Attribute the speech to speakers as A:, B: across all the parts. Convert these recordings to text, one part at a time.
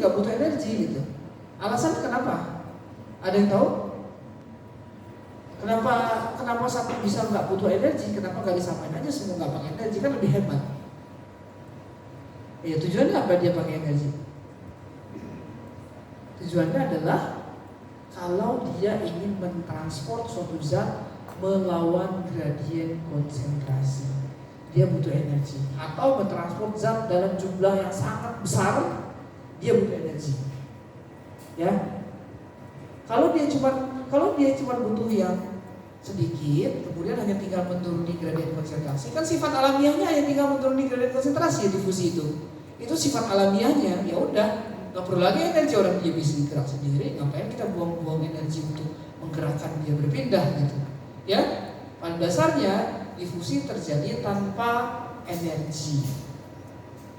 A: nggak butuh energi gitu. Alasannya kenapa? Ada yang tahu? Kenapa satu bisa nggak butuh energi? Kenapa nggak disamain aja semua nggak pakai energi, kan lebih hemat? Ya tujuannya apa dia pakai energi? Tujuannya adalah kalau dia ingin mentransport suatu zat melawan gradien konsentrasi, dia butuh energi. Atau mentransport zat dalam jumlah yang sangat besar, dia butuh energi. Ya, kalau dia cuma butuh yang sedikit, kemudian hanya tinggal menuruni gradien konsentrasi, kan sifat alamiahnya hanya tinggal menuruni gradien konsentrasi difusi itu sifat alamiahnya. Ya udah, nggak perlu lagi energi, orang dia bisa bergerak sendiri, ngapain kita buang-buang energi untuk menggerakkan dia berpindah gitu. Ya, pada dasarnya difusi terjadi tanpa energi.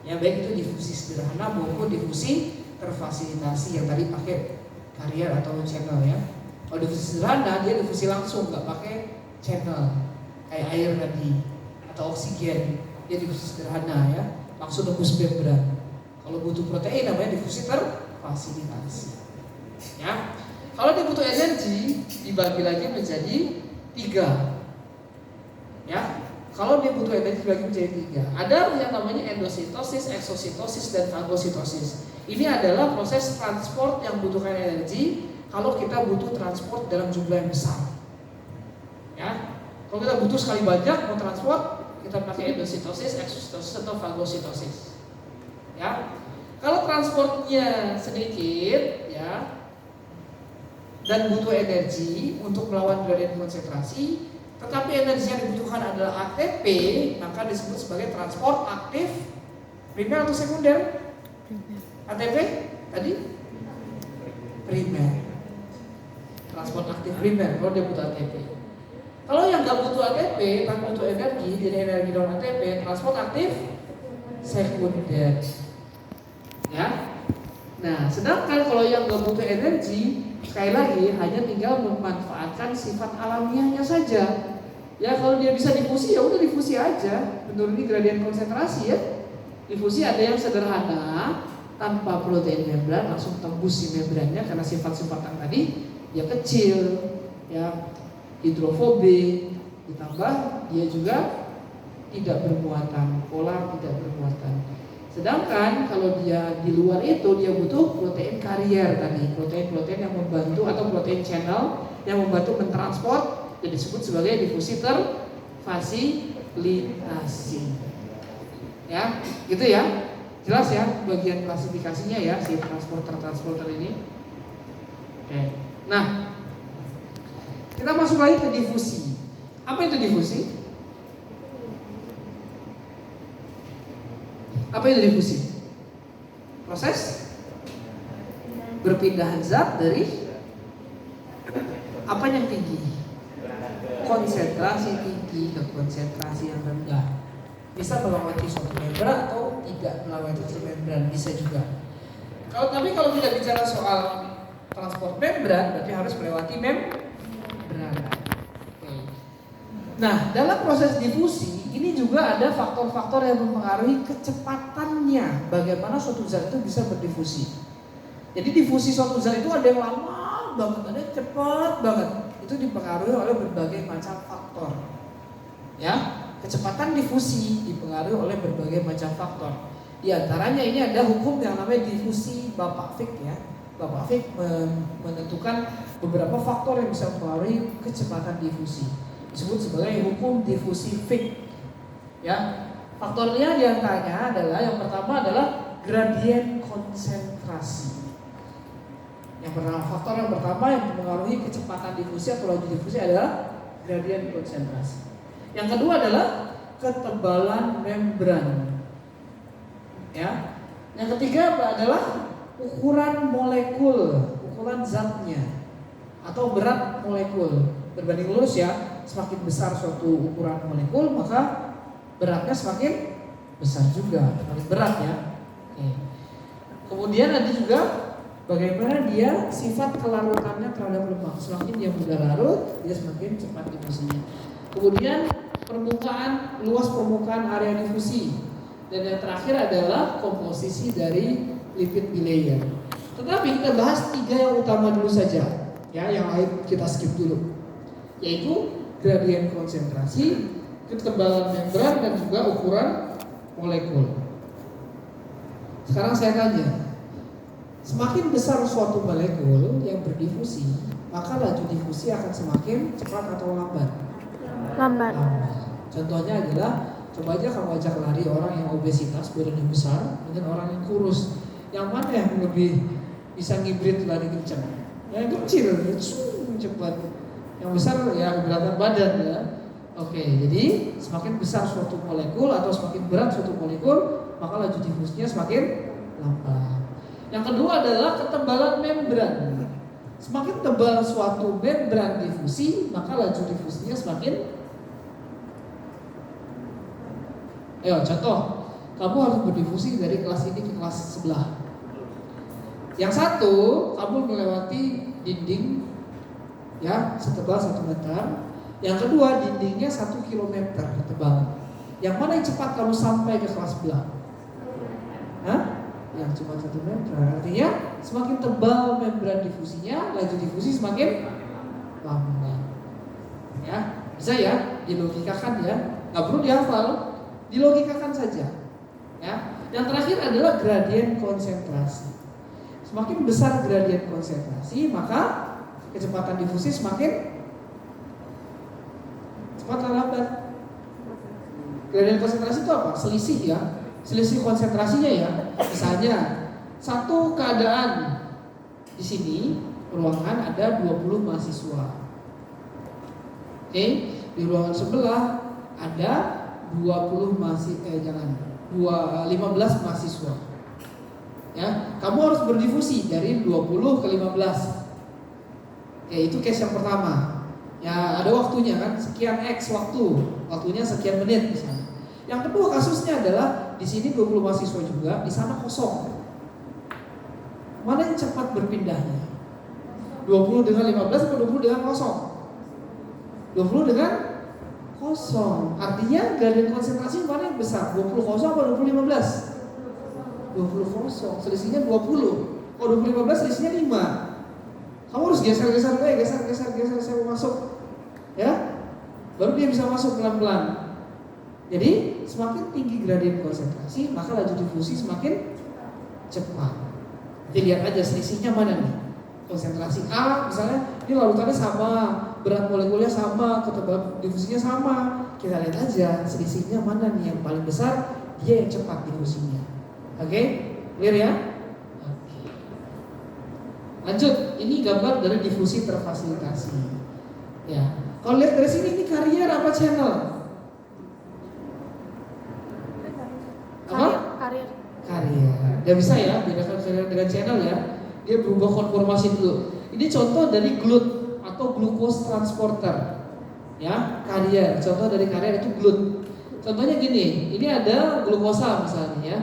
A: Ya, baik itu difusi sederhana maupun difusi terfasilitasi yang tadi pakai carrier atau channel ya. Kalau difusi sederhana dia difusi langsung, nggak pakai channel kayak air tadi atau oksigen, dia difusi sederhana ya, langsung nembus membran. Kalau butuh protein namanya difusi terfasilitasi. Ya, kalau dia butuh energi dibagi lagi menjadi 3. Ya, kalau dia butuh energi dibagi menjadi 3. Ada yang namanya endositosis, eksositosis, dan fagositosis. Ini adalah proses transport yang membutuhkan energi. Kalau kita butuh transport dalam jumlah yang besar, ya, kalau kita butuh sekali banyak mau transport, kita pakai endositosis, eksositosis, atau fagositosis. Ya, kalau transportnya sedikit, ya, dan butuh energi untuk melawan gradien konsentrasi, tetapi energi yang dibutuhkan adalah ATP, maka disebut sebagai transport aktif primer atau sekunder. ATP tadi primer. Transport aktif primer kalau dia butuh ATP. Kalau yang nggak butuh ATP tapi butuh energi, jadi energi non ATP, transport aktif sekunder. Ya. Nah, sedangkan kalau yang nggak butuh energi, sekali lagi hanya tinggal memanfaatkan sifat alamiahnya saja. Ya, kalau dia bisa difusi ya udah difusi aja, menuruni gradien konsentrasi ya. Difusi ada yang sederhana tanpa protein membran, langsung tembus si membrannya karena sifat-sifat yang tadi. Dia kecil, ya, hidrofobik, ditambah dia juga tidak bermuatan, polar tidak bermuatan. Sedangkan kalau dia di luar itu dia butuh protein karier tadi, protein-protein yang membantu atau protein channel yang membantu mentransport, yang disebut sebagai difusi terfasilitasi. Ya, gitu ya. Jelas ya bagian klasifikasinya ya si transporter ini. Oke. Nah, kita masuk lagi ke difusi. Apa itu difusi? Apa itu difusi? Proses berpindahan zat dari apa yang tinggi, konsentrasi tinggi ke konsentrasi yang rendah. Bisa melewati suatu membran atau tidak melewati suatu membran, bisa juga. Tapi kalau tidak bicara soal transport membran, berarti harus melewati membran. Nah, dalam proses difusi ini juga ada faktor-faktor yang mempengaruhi kecepatannya, bagaimana suatu zat itu bisa berdifusi. Jadi difusi suatu zat itu ada yang lama banget, ada yang cepat banget. Itu dipengaruhi oleh berbagai macam faktor. Ya, kecepatan difusi dipengaruhi oleh berbagai macam faktor. Di antaranya ini ada hukum yang namanya difusi Bapak Fick ya. Bapak Fick menentukan beberapa faktor yang bisa mempengaruhi kecepatan difusi. Disebut sebagai hukum difusi Fick. Ya, faktornya diantaranya adalah yang pertama adalah gradien konsentrasi. Faktor yang pertama yang mempengaruhi kecepatan difusi atau laju difusi adalah gradien konsentrasi. Yang kedua adalah ketebalan membran. Ya. Yang ketiga adalah ukuran molekul, ukuran zatnya atau berat molekul. Berbanding lurus ya, semakin besar suatu ukuran molekul maka beratnya semakin besar juga, semakin berat ya. Oke. Kemudian ada juga bagaimana dia sifat kelarutannya terhadap lemak. Semakin dia mudah larut, dia semakin cepat difusinya. Kemudian luas permukaan area difusi. Dan yang terakhir adalah komposisi dari lipid bilayer. Tetapi kita bahas 3 yang utama dulu saja. Ya, yang lain kita skip dulu. Yaitu gradien konsentrasi, ketebalan membran dan juga ukuran molekul. Sekarang saya tanya, semakin besar suatu molekul yang berdifusi, maka laju difusi akan semakin cepat atau lambat?
B: Lambat.
A: Contohnya adalah, coba aja kamu ajak lari orang yang obesitas, badannya besar, dengan orang yang kurus. Yang mana yang lebih bisa ngibrit lari kencang? Yang kecil, cepat. Yang besar ya keberatan badan ya. Oke, jadi semakin besar suatu molekul atau semakin berat suatu molekul, maka laju difusinya semakin lambat. Yang kedua adalah ketebalan membran. Semakin tebal suatu membran difusi, maka laju difusinya semakin. Ayo contoh, kamu harus berdifusi dari kelas ini ke kelas sebelah. Yang satu, kamu melewati dinding ya setebal 1 meter. Yang kedua, dindingnya 1 kilometer tebal. Yang mana yang cepat kamu sampai ke kelas sebelah? Hah? Yang cuma 1 meter. Artinya semakin tebal membran difusinya, laju difusi semakin lambat. Ya, bisa ya dilogikakan ya. Nggak perlu dihafal, dilogikakan saja. Ya. Yang terakhir adalah gradien konsentrasi. Semakin besar gradien konsentrasi, maka kecepatan difusi semakin cepat atau lambat. Gradien konsentrasi itu apa? Selisih ya. Selisih konsentrasinya ya. Misalnya satu keadaan di sini ruangan ada 20 mahasiswa. Oke, di ruangan sebelah ada 15 mahasiswa. Ya, kamu harus berdifusi dari 20 ke 15. Oke, itu case yang pertama. Ya, ada waktunya kan, sekian X waktunya sekian menit misalnya. Yang kedua kasusnya adalah di sini 20 mahasiswa juga, di sana kosong. Mana yang cepat berpindahnya? 20 dengan 15 atau 20 dengan kosong? 20 dengan kosong. Artinya gradien konsentrasi mana yang besar? 20 kosong atau 20 15? 20 kosong. Selisihnya 20. Kalau 20 15 selisihnya 5. Kamu harus geser, saya mau masuk. Ya, baru dia bisa masuk pelan-pelan. Jadi semakin tinggi gradien konsentrasi, maka laju difusi semakin cepat. Jadi lihat aja selisihnya mana nih. Konsentrasi A misalnya, ini larutannya sama, berat molekulnya sama, ketebalan difusinya sama. Kita lihat aja selisihnya mana nih yang paling besar, dia yang cepat difusinya. Oke, clear ya? Oke. Lanjut, ini gambar dari difusi terfasilitasi. Ya, kalau lihat dari sini ini carrier apa channel? Apa? Carrier. Dia bisa ya, bedakan carrier dengan channel ya. Dia berubah konformasi dulu. Ini contoh dari GLUT atau glucose transporter. Ya, carrier. Contoh dari carrier itu GLUT. Contohnya gini, ini ada glukosa misalnya ya.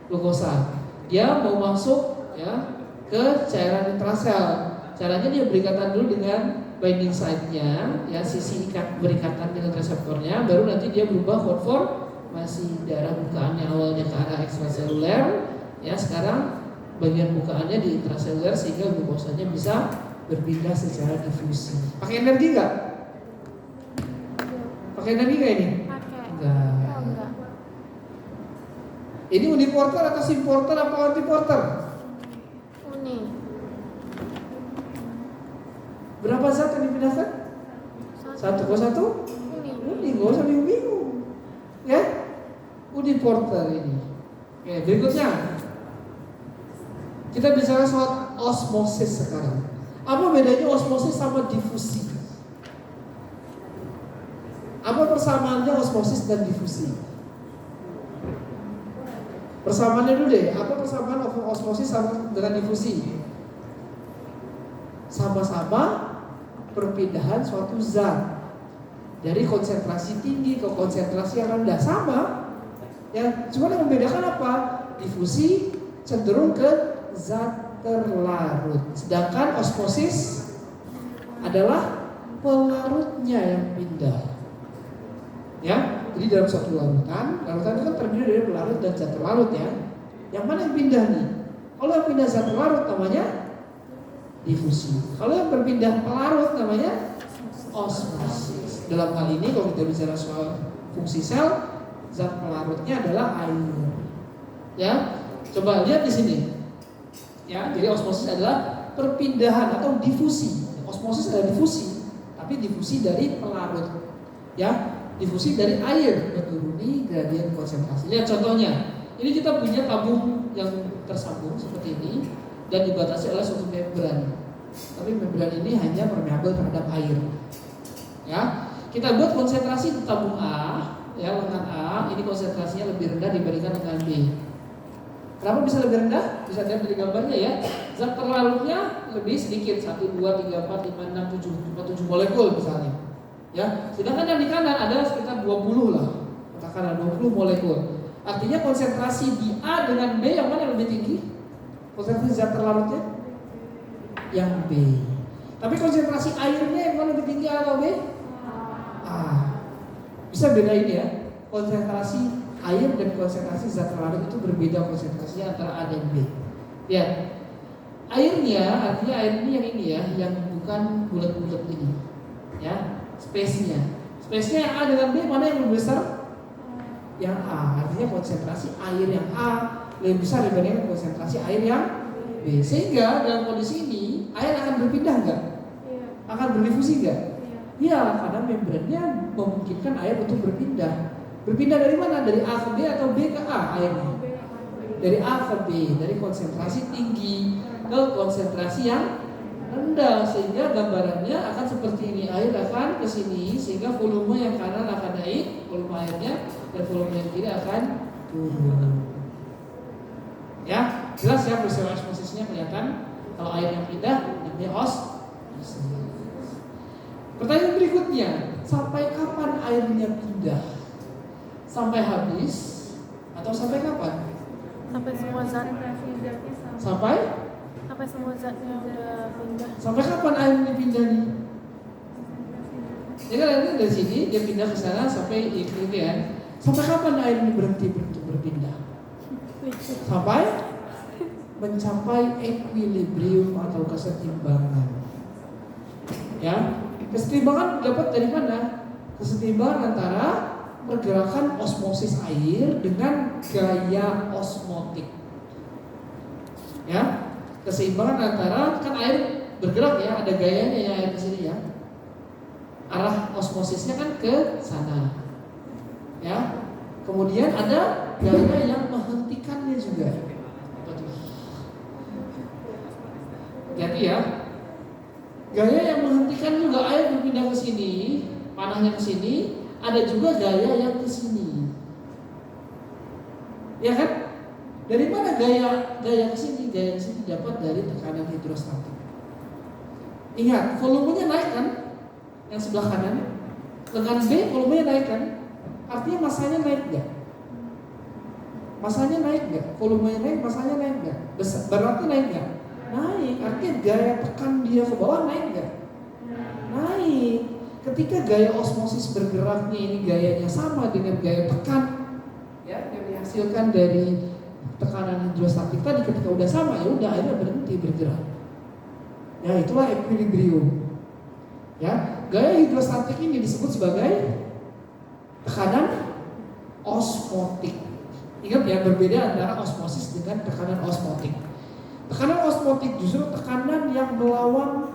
A: Glukosa. Dia mau masuk ya ke cairan intrasel. Caranya dia berikatan dulu dengan binding site-nya, ya sisi berikatan dengan reseptornya, baru nanti dia berubah konformasi. Daerah bukaannya awalnya ke arah ekstraseluler, ya sekarang bagian bukaannya di intraseluler sehingga glukosanya bisa berpindah secara difusi. Pakai energi nggak? Pakai energi nggak ini?
B: Pakai.
A: Enggak. Ini uniporter atau simporter apa antiporter?
B: Uni.
A: Berapa zat yang dipindahkan? Satu. Kok satu? Uni. Nggak usah bingung-bingung. Ya? Uniporter ini. Oke, berikutnya kita bicara soal osmosis sekarang. Apa bedanya osmosis sama difusi? Apa persamaannya osmosis dan difusi? Persamaannya dulu deh. Apa persamaan osmosis sama dengan difusi? Sama-sama perpindahan suatu zat dari konsentrasi tinggi ke konsentrasi yang rendah, sama. Ya, cuma yang membedakan apa? Difusi cenderung ke zat terlarut, sedangkan osmosis adalah pelarutnya yang pindah. Ya, jadi dalam suatu larutan itu kan terdiri dari pelarut dan zat terlarut ya. Yang mana yang pindah nih? Kalau yang pindah zat terlarut namanya difusi. Kalau yang berpindah pelarut namanya osmosis. Dalam hal ini kalau kita bicara soal fungsi sel, zat pelarutnya adalah air. Ya, coba lihat di sini. Ya, jadi osmosis adalah perpindahan atau difusi. Osmosis adalah difusi, tapi difusi dari pelarut. Ya, difusi dari air menuruni gradien konsentrasi. Lihat contohnya. Ini kita punya tabung yang tersambung seperti ini dan dibatasi oleh suatu membran. Tapi membran ini hanya permeabel terhadap air. Ya, kita buat konsentrasi di tabung A, ya lengan A, ini konsentrasinya lebih rendah dibandingkan dengan B. Kenapa bisa lebih rendah? Bisa lihat dari gambarnya ya. Zat terlarutnya lebih sedikit, 1, 2, 3, 4, 5, 6, 7 molekul misalnya. Ya, sedangkan yang di kanan ada sekitar 20 lah. Katakanlah 20 molekul. Artinya konsentrasi di A dengan B yang mana yang lebih tinggi? Konsentrasi zat terlarutnya? Yang B. Tapi konsentrasi airnya yang mana lebih tinggi, A atau B? A. Bisa bedain ya. Konsentrasi air dan konsentrasi zat terlarut itu berbeda konsentrasinya antara A dan B. Lihat. Airnya, artinya air ini ya, yang bukan bulat-bulat ini. Ya, space-nya. Space-nya yang A dengan B mana yang lebih besar? Yang A, artinya konsentrasi air yang A lebih besar dibandingkan konsentrasi air yang B. Sehingga dalam kondisi ini air akan berpindah enggak? Akan berdifusi enggak? Iya, karena membrannya memungkinkan air untuk berpindah. Berpindah dari mana? Dari A ke B atau B ke A airnya? Dari A ke B, dari konsentrasi tinggi ke konsentrasi yang rendah, sehingga gambarannya akan seperti ini. Air akan ke sini sehingga volume yang kanan akan naik, volume airnya, dan volume yang kiri akan turun. Ya, jelas ya peristiwa osmosisnya kelihatan. Kalau air yang pindah namanya osmosis. Pertanyaan berikutnya, sampai kapan airnya pindah? Sampai habis atau sampai kapan?
B: Sampai semua zat. Sampai semua zatnya udah pindah.
A: Sampai kapan airnya pindah nih? Ya kan ini dari sini dia pindah ke sana sampai ini ya. Sampai kapan air ini berhenti untuk berpindah? Sampai mencapai equilibrium atau kesetimbangan. Ya, kesetimbangan dapat dari mana? Kesetimbangan antara pergerakan osmosis air dengan gaya osmotik. Ya, keseimbangan antara kan air bergerak ya, ada gayanya ya air di sini ya. Arah osmosisnya kan ke sana. Ya. Kemudian ada gaya yang menghentikannya juga. Jadi ya, gaya yang menghentikan juga air berpindah ke sini, panahnya ke sini, ada juga gaya yang ke sini. Ya kan? Dari mana gaya ke sini? Gaya ke sini dapat dari tekanan hidrostatik. Ingat, volumenya naik kan? Yang sebelah kanan. Lengan B volumenya naik kan? Artinya masanya naik enggak? Masanya naik enggak? Volumenya naik, masanya naik enggak? Berarti naik enggak? Naik. Artinya gaya tekan dia ke bawah naik enggak? Naik. Ketika gaya osmosis bergeraknya ini gayanya sama dengan gaya tekan, ya, yang dihasilkan dari tekanan hidrostatik tadi, ketika udah sama ya udah akhirnya berhenti bergerak. Ya, itulah equilibrium. Ya, gaya hidrostatik ini disebut sebagai tekanan osmotik. Ingat ya, berbeda antara osmosis dengan tekanan osmotik. Tekanan osmotik justru tekanan yang melawan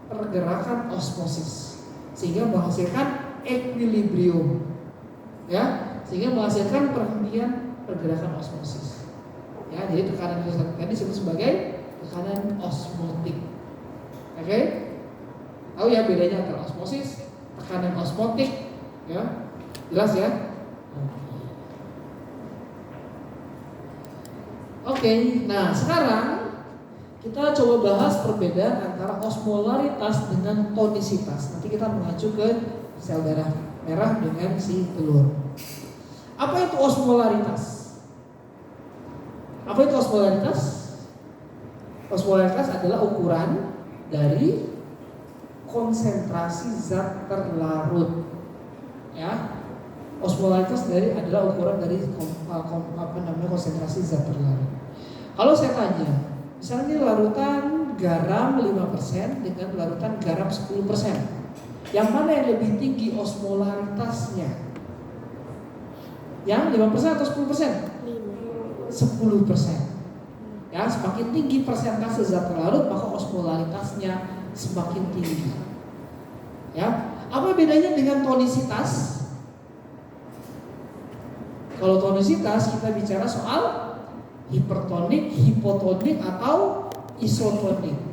A: pergerakan osmosis, sehingga menghasilkan equilibrium. Ya, sehingga menghasilkan perhentian pergerakan osmosis. Ya, jadi tekanan hidrostatik tadi disebut sebagai tekanan osmotik. Oke? Tahu ya bedanya antara osmosis, tekanan osmotik, ya? Jelas ya? Oke, nah sekarang kita coba bahas perbedaan antara osmolaritas dengan tonisitas. Nanti kita mengacu ke sel darah merah dengan si telur. Apa itu osmolaritas? Apa itu osmolaritas? Osmolaritas adalah ukuran dari konsentrasi zat terlarut. Ya, osmolaritas adalah ukuran dari konsentrasi zat terlarut. Kalau saya tanya, Misalnya ini larutan garam 5% dengan larutan garam 10%. Yang mana yang lebih tinggi osmolaritasnya? Yang 5% atau 10%? 10%. Ya, semakin tinggi persentase zat terlarut maka osmolaritasnya semakin tinggi. Ya, apa bedanya dengan tonisitas? Kalau tonisitas kita bicara soal hipertonik, hipotonik atau isotonik.